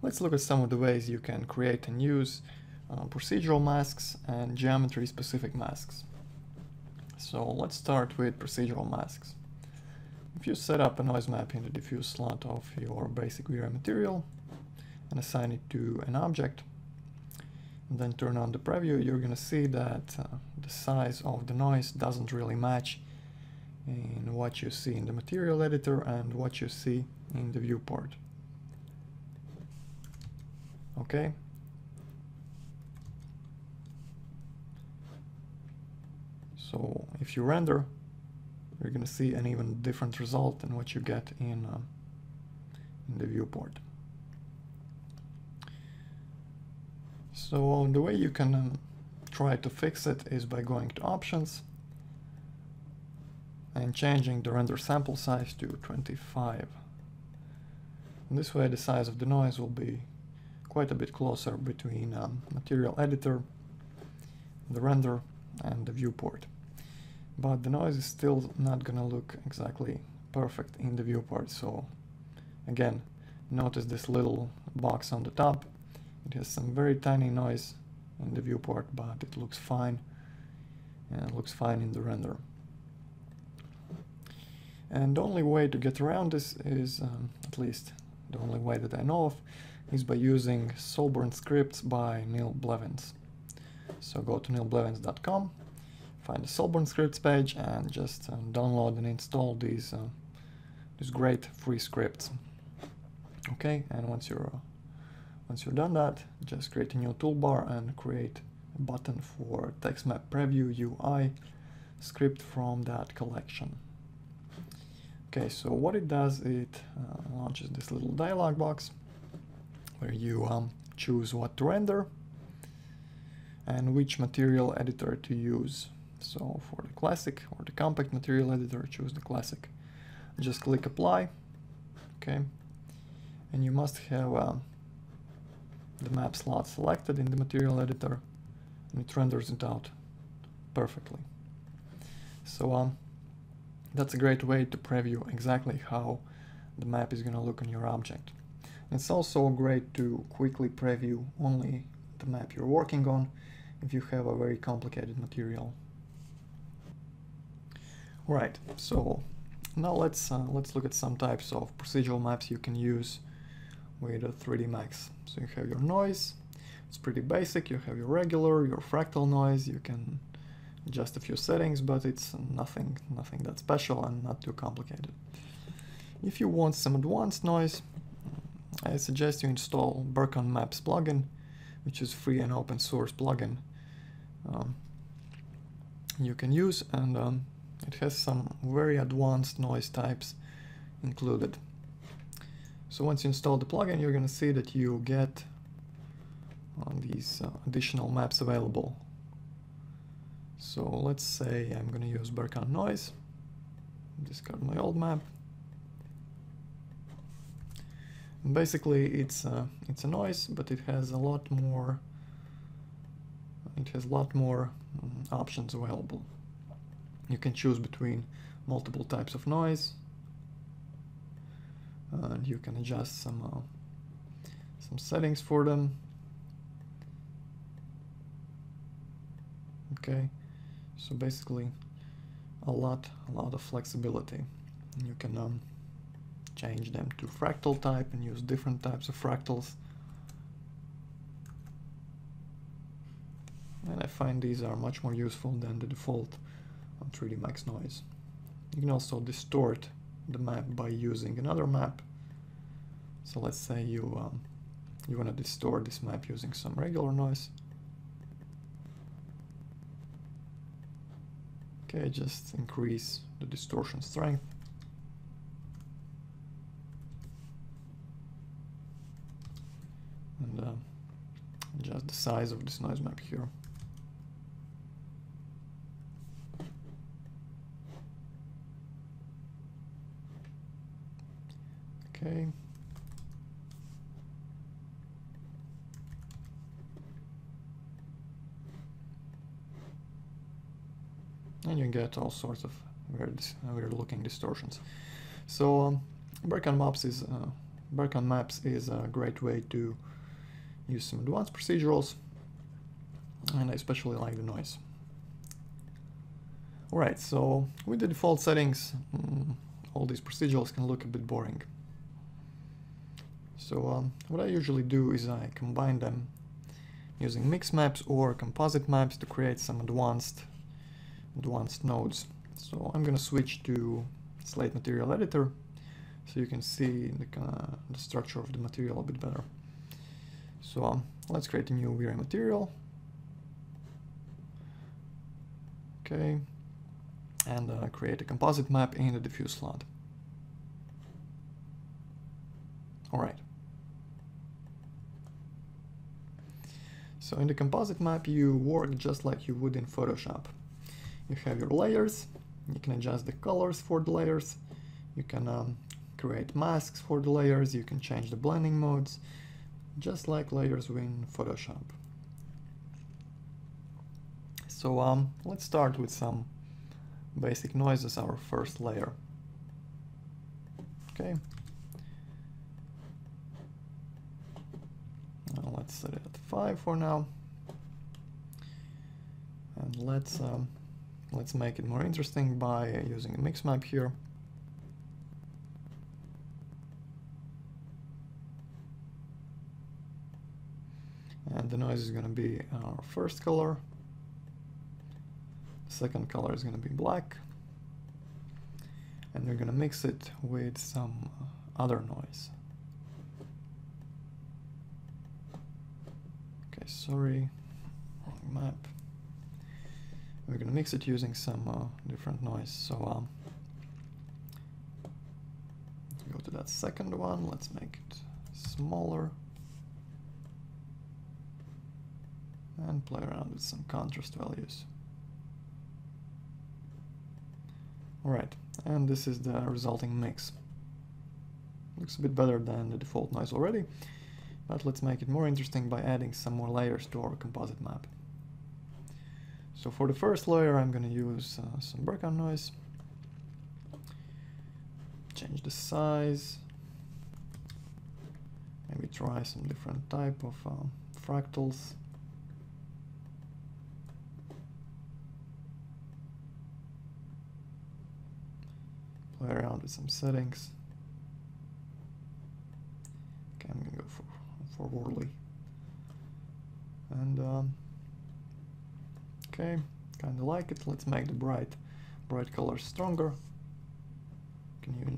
Let's look at some of the ways you can create and use procedural masks and geometry-specific masks. So let's start with procedural masks. If you set up a noise map in the diffuse slot of your basic VRAM material and assign it to an object, and then turn on the preview, you're going to see that the size of the noise doesn't really match in what you see in the material editor and what you see in the viewport. Okay. So if you render, you're going to see an even different result than what you get in the viewport. So the way you can try to fix it is by going to Options and changing the render sample size to 25. And this way the size of the noise will be quite a bit closer between material editor, the render, and the viewport. But the noise is still not gonna look exactly perfect in the viewport. So again, notice this little box on the top. It has some very tiny noise in the viewport, but it looks fine, and it looks fine in the render. And the only way to get around this is, at least the only way that I know of, is by using Solburn scripts by Neil Blevins. So go to neilblevins.com, find the Solburn scripts page, and just download and install these great free scripts. Okay, and once you're done that, just create a new toolbar and create a button for TextMap Preview UI script from that collection. Okay, so what it does, it launches this little dialog box where you choose what to render and which material editor to use. So for the classic or the compact material editor, choose the classic. Just click apply, okay, and you must have the map slot selected in the material editor, and it renders it out perfectly. So that's a great way to preview exactly how the map is going to look on your object. It's also great to quickly preview only the map you're working on if you have a very complicated material. Right, so now let's look at some types of procedural maps you can use with a 3D Max. So you have your noise, it's pretty basic. You have your regular, your fractal noise. You can adjust a few settings, but it's nothing that special and not too complicated. If you want some advanced noise, I suggest you install Berkan Maps plugin, which is free and open source plugin you can use, and it has some very advanced noise types included. So once you install the plugin, you're going to see that you get these additional maps available. So let's say I'm going to use Berkan Noise, discard my old map. And basically it's a noise, but it has a lot more options available. You can choose between multiple types of noise, and you can adjust some settings for them. Okay, so basically a lot of flexibility. You can change them to fractal type and use different types of fractals. And I find these are much more useful than the default 3D Max noise. You can also distort the map by using another map. So let's say you want to distort this map using some regular noise. Okay, just increase the distortion strength. And adjust the size of this noise map here. Okay. And you get all sorts of weird looking distortions. So Berkan Maps is Berkan maps is a great way to use some advanced procedurals, and I especially like the noise. Alright, so with the default settings, all these procedurals can look a bit boring. So what I usually do is I combine them using mix maps or composite maps to create some advanced nodes. So I'm gonna switch to Slate Material Editor so you can see the structure of the material a bit better. So let's create a new V-Ray material. Okay, and create a composite map in the diffuse slot. Alright. So in the composite map you work just like you would in Photoshop. You have your layers, you can adjust the colors for the layers, you can create masks for the layers, you can change the blending modes, just like layers in Photoshop. So let's start with some basic noise as our first layer. Okay. Let's set it at 5 for now, and let's make it more interesting by using a mix map here. And the noise is going to be our first color. The second color is going to be black, and we're going to mix it with some other noise. Okay, sorry, wrong map. We're going to mix it using some different noise. So let's go to that second one. Let's make it smaller and play around with some contrast values. Alright, and this is the resulting mix. Looks a bit better than the default noise already, but let's make it more interesting by adding some more layers to our composite map. So for the first layer I'm going to use some Berkan noise, change the size, maybe try some different type of fractals. Play around with some settings. Okay, I'm gonna go for Worley. And okay, kinda like it. Let's make the bright colors stronger.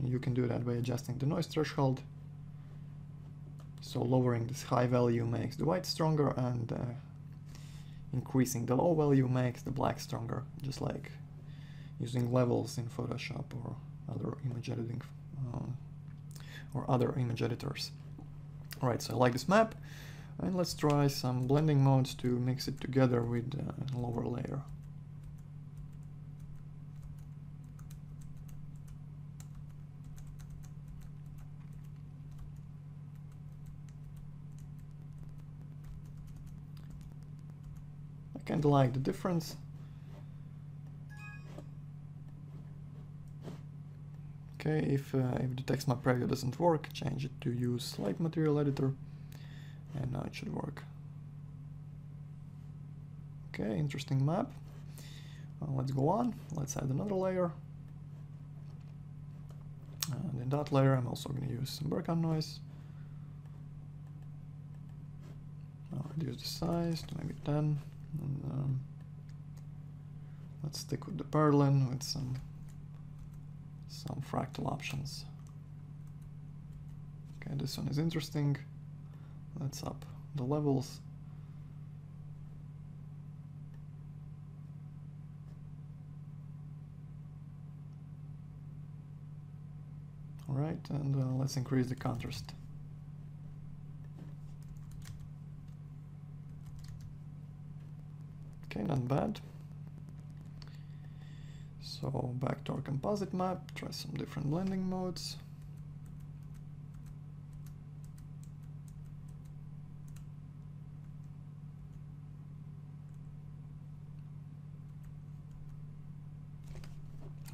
You can do that by adjusting the noise threshold. So lowering this high value makes the white stronger, and increasing the low value makes the black stronger, just like using levels in Photoshop or other image editing or other image editors. Alright, so I like this map, and let's try some blending modes to mix it together with a lower layer. I kinda like the difference. Okay, if the text map preview doesn't work, change it to use Slate Material Editor, and now it should work. Okay, interesting map. Let's go on. Let's add another layer. And in that layer I'm also going to use some Berkan noise. I'll reduce the size to maybe 10. And let's stick with the Perlin with some fractal options. Okay, this one is interesting. Let's up the levels. Alright, and let's increase the contrast. Okay, not bad. So back to our composite map, try some different blending modes.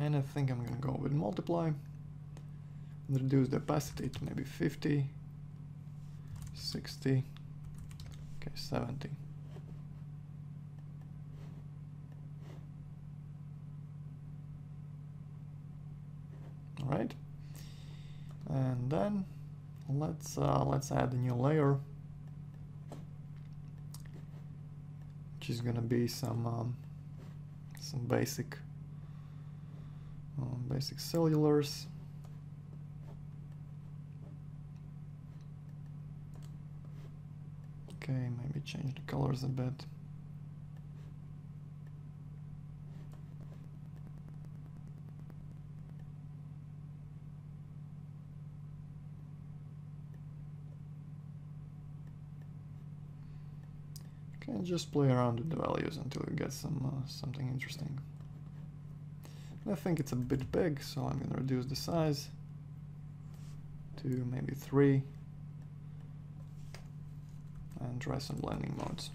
And I think I'm gonna go with multiply. reduce the opacity to maybe 50, 60, okay, 70. All right, and then let's add a new layer, which is gonna be some basic cellulars. Okay, maybe change the colors a bit. Okay, and just play around with the values until you get something interesting. I think it's a bit big, so I'm going to reduce the size to maybe 3 and try some blending modes.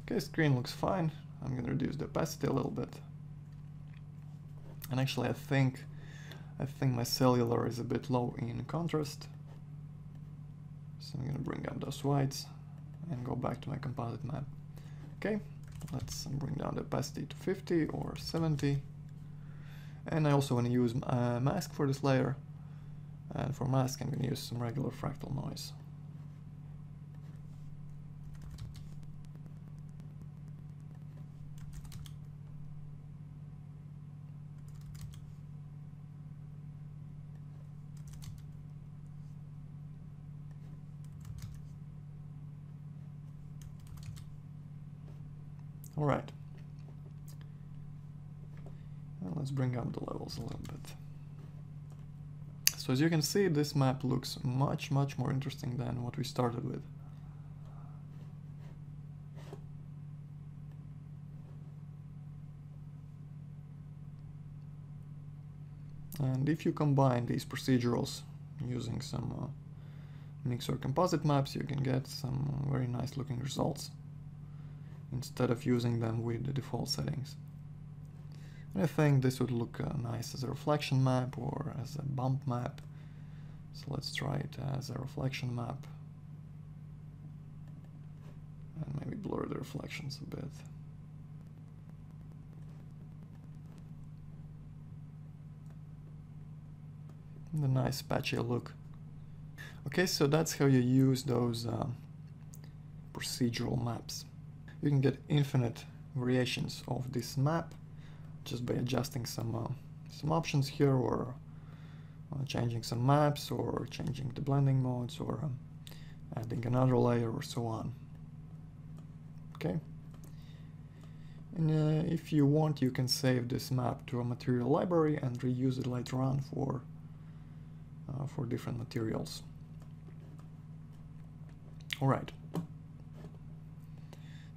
Okay, screen looks fine. I'm going to reduce the opacity a little bit. And actually I think my cellular is a bit low in contrast. So I'm going to bring up those whites and go back to my composite map. Okay, let's bring down the opacity to 50 or 70. And I also want to use a mask for this layer. And for mask I'm going to use some regular fractal noise. All right, and let's bring up the levels a little bit. So as you can see, this map looks much more interesting than what we started with. And if you combine these procedurals using some mixer composite maps, you can get some very nice looking results, instead of using them with the default settings. And I think this would look nice as a reflection map or as a bump map. So let's try it as a reflection map. And maybe blur the reflections a bit. And a nice patchy look. Okay, so that's how you use those procedural maps. You can get infinite variations of this map just by adjusting some options here, or changing some maps, or changing the blending modes, or adding another layer, or so on. Okay. And if you want, you can save this map to a material library and reuse it later on for different materials. All right.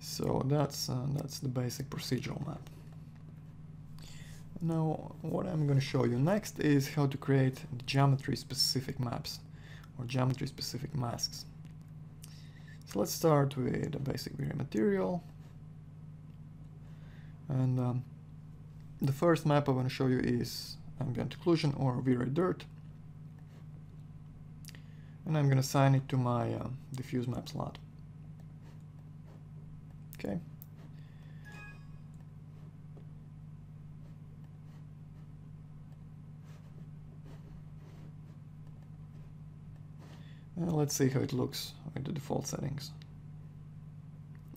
So that's the basic procedural map. Now what I'm going to show you next is how to create geometry specific maps or geometry specific masks. So let's start with a basic V-Ray material, and the first map I want to show you is ambient occlusion or V-Ray dirt, and I'm going to assign it to my diffuse map slot. Okay. Let's see how it looks with the default settings.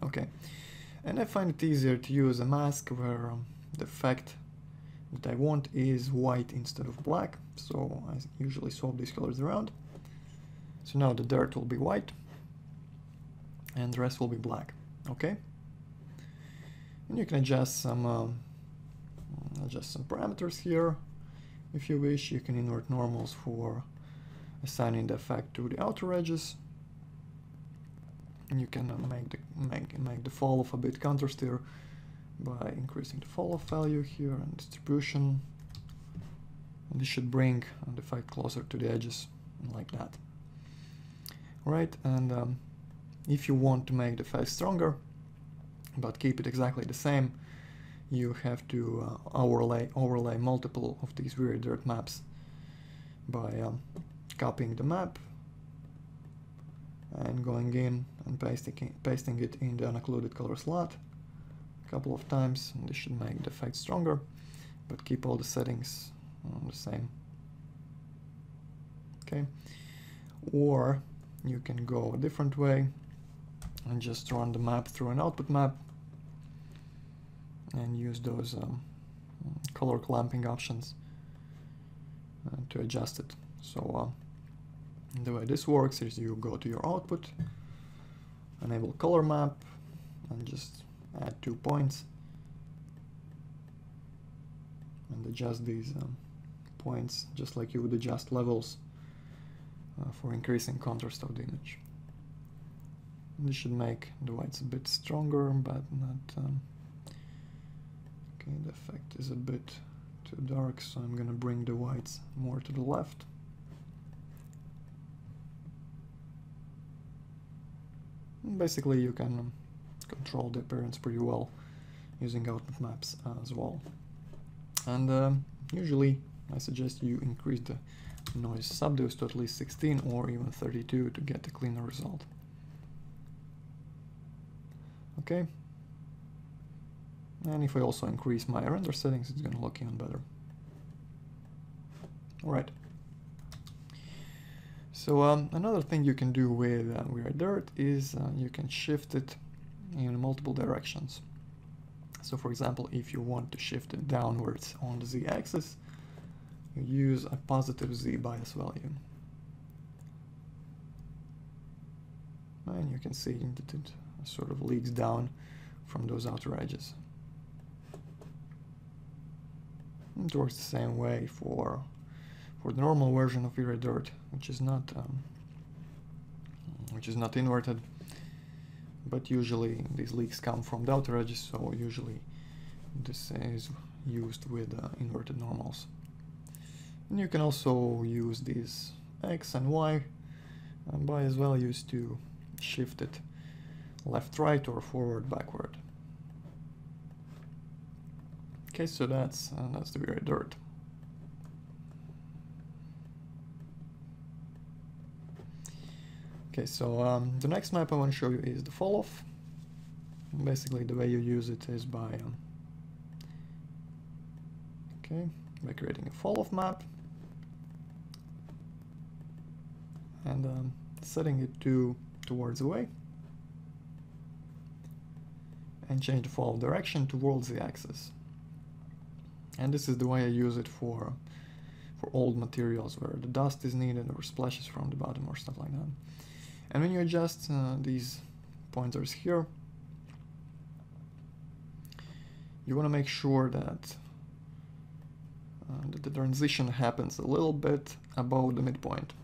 Okay, and I find it easier to use a mask where the effect that I want is white instead of black, so I usually swap these colors around. So now the dirt will be white and the rest will be black. Okay, and you can adjust some parameters here if you wish. You can invert normals for assigning the effect to the outer edges, and you can make the fall off a bit contrast here by increasing the fall off value here and distribution, and this should bring the effect closer to the edges, like that. All right, and if you want to make the effect stronger, but keep it exactly the same, you have to overlay multiple of these ViriDirt maps by copying the map and going in and pasting it in the unoccluded color slot a couple of times. This should make the effect stronger, but keep all the settings the same. Okay, or you can go a different way and just run the map through an output map and use those color clamping options to adjust it. So the way this works is you go to your output, enable color map, and just add 2 points and adjust these points just like you would adjust levels for increasing contrast of the image. This should make the whites a bit stronger, but not... okay, the effect is a bit too dark, so I'm gonna bring the whites more to the left. And basically you can control the appearance pretty well using output maps as well. And usually I suggest you increase the noise subdues to at least 16 or even 32 to get a cleaner result. Okay, and if I also increase my render settings, it's gonna look even better. Alright, so another thing you can do with ViriDirt is you can shift it in multiple directions. So for example, if you want to shift it downwards on the z-axis, you use a positive z bias value. And you can see that it sort of leaks down from those outer edges. It works the same way for the normal version of ViriDirt, which is not inverted. But usually these leaks come from the outer edges, so usually this is used with inverted normals. And you can also use these X and Y bias values to shift it left, right, or forward, backward. Okay, so that's the ViriDirt. Okay, so the next map I want to show you is the fall-off. Basically, the way you use it is by creating a fall-off map and setting it towards away, and change the fall-off direction towards the axis. And this is the way I use it for old materials where the dust is needed or splashes from the bottom or stuff like that. And when you adjust these pointers here, you want to make sure that the transition happens a little bit above the midpoint.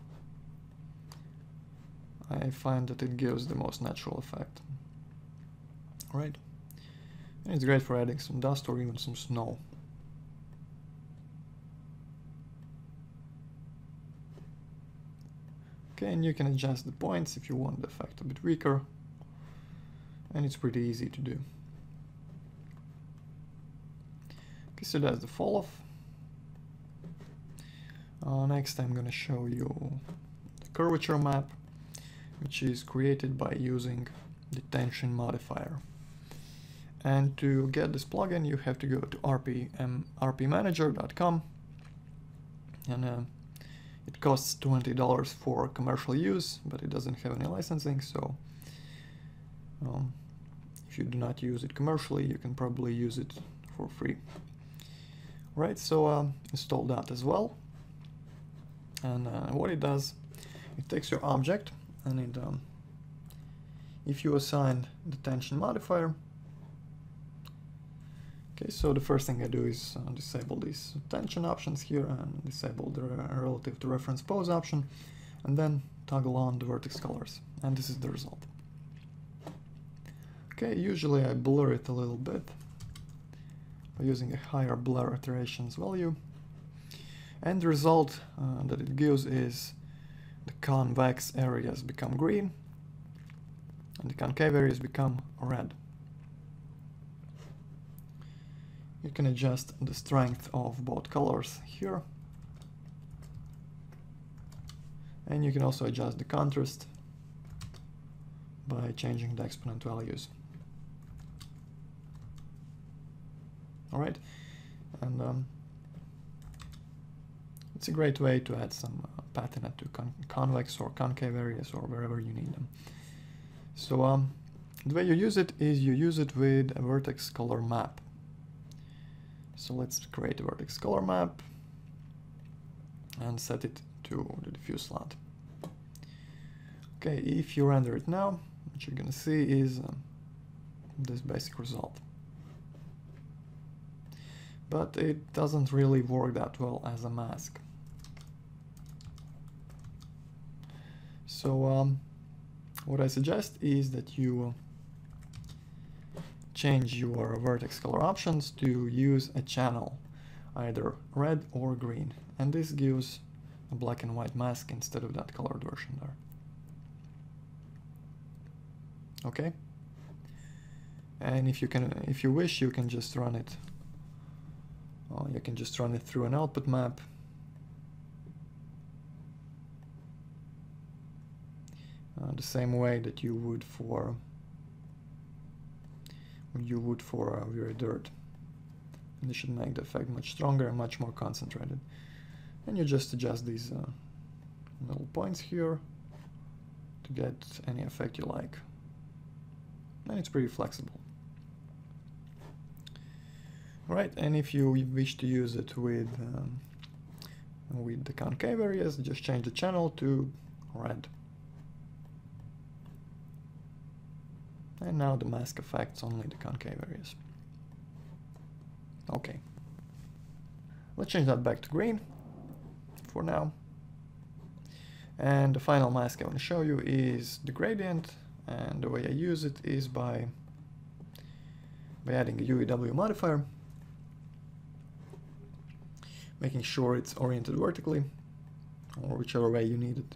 I find that it gives the most natural effect. Right? And it's great for adding some dust or even some snow. Okay, and you can adjust the points if you want the effect a bit weaker, and it's pretty easy to do. Okay, so that's the fall-off. Next I'm going to show you the curvature map, which is created by using the tension modifier. And to get this plugin, you have to go to rpmanager.com, and it costs $20 for commercial use, but it doesn't have any licensing, so if you do not use it commercially, you can probably use it for free. Right, so install that as well. And what it does, it takes your object and it, if you assign the tension modifier, okay, so the first thing I do is disable these tension options here and disable the relative to reference pose option, and then toggle on the vertex colors, and this is the result. Okay, usually I blur it a little bit by using a higher blur iterations value, and the result that it gives is the convex areas become green and the concave areas become red. You can adjust the strength of both colors here. And you can also adjust the contrast by changing the exponent values. Alright, and it's a great way to add some patina to convex or concave areas or wherever you need them. So the way you use it is you use it with a vertex color map. So let's create a vertex color map and set it to the diffuse slot. Okay, if you render it now, what you're gonna see is this basic result. But it doesn't really work that well as a mask. So what I suggest is that you change your vertex color options to use a channel, either red or green, and this gives a black and white mask instead of that colored version there. Okay, and if you wish, you can just run it. You can just run it through an output map. The same way that you would for ViriDirt. And this should make the effect much stronger and much more concentrated. And you just adjust these little points here to get any effect you like. And it's pretty flexible. Right, and if you wish to use it with the concave areas, just change the channel to red. And now the mask affects only the concave areas. Okay. Let's change that back to green for now. And the final mask I want to show you is the gradient, and the way I use it is by adding a UEW modifier, making sure it's oriented vertically, or whichever way you need it.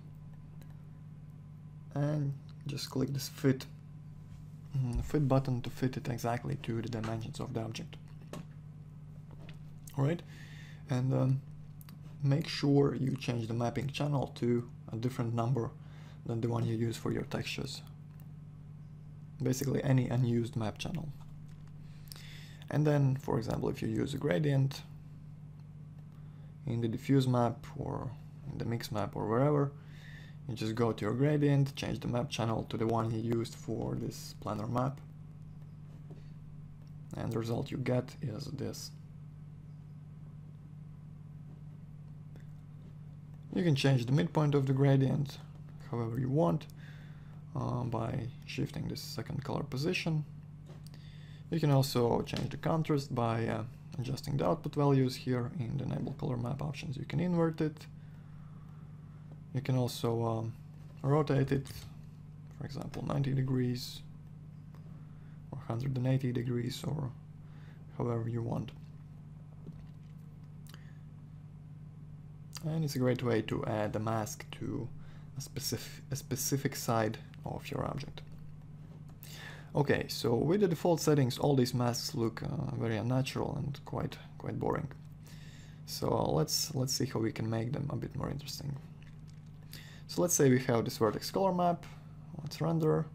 And just click this fit button to fit it exactly to the dimensions of the object. Alright, and make sure you change the mapping channel to a different number than the one you use for your textures. Basically any unused map channel. And then, for example, if you use a gradient in the diffuse map or in the mix map or wherever, you just go to your gradient, change the map channel to the one you used for this planar map, and the result you get is this. You can change the midpoint of the gradient however you want by shifting this second color position. You can also change the contrast by adjusting the output values here in the enable color map options. You can invert it. You can also rotate it, for example 90 degrees or 180 degrees or however you want. And it's a great way to add a mask to a specific side of your object. Okay, so with the default settings, all these masks look very unnatural and quite boring. So let's see how we can make them a bit more interesting. So let's say we have this vertex color map. Let's render.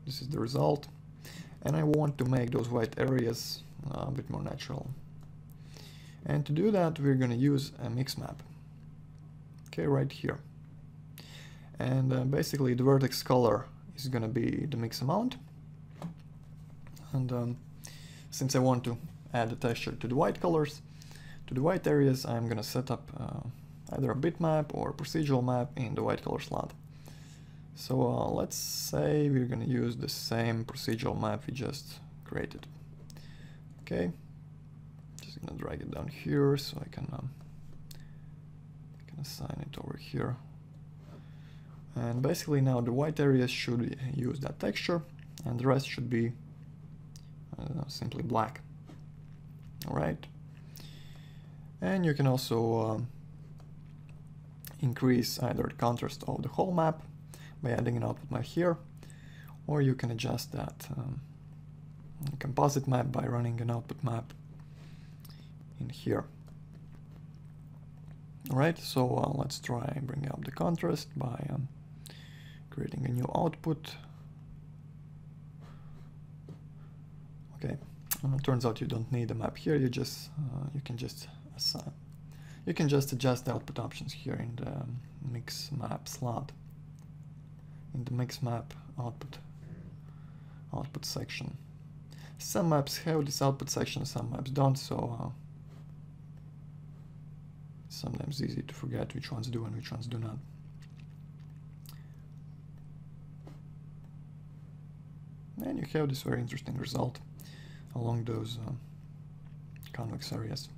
This is the result, and I want to make those white areas a bit more natural. And to do that, we're going to use a mix map. Okay, right here. And basically the vertex color is going to be the mix amount. And since I want to add the texture to the white colors, to the white areas, I'm going to set up either a bitmap or procedural map in the white color slot. So let's say we're going to use the same procedural map we just created. Okay, just going to drag it down here so I can assign it over here. And basically now the white areas should use that texture and the rest should be simply black. Alright, and you can also increase either the contrast of the whole map by adding an output map here, or you can adjust that composite map by running an output map in here. Alright, so let's try and bring up the contrast by creating a new output. Okay, turns out you don't need a map here. You just you can just adjust the output options here in the mix map slot, in the mix map output section. Some maps have this output section, some maps don't, so sometimes easy to forget which ones do and which ones do not. And you have this very interesting result along those convex areas.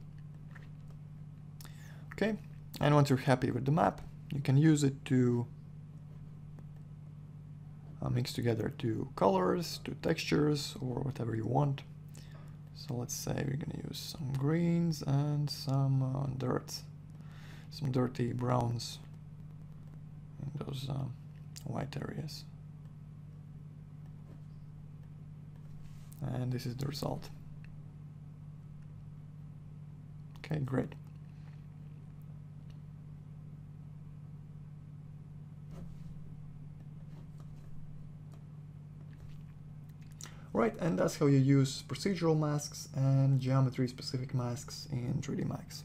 Okay, and once you're happy with the map, you can use it to mix together two colors, two textures, or whatever you want. So let's say we're going to use some greens and some some dirty browns in those white areas. And this is the result. Okay, great. Right, and that's how you use procedural masks and geometry-specific masks in 3D Max.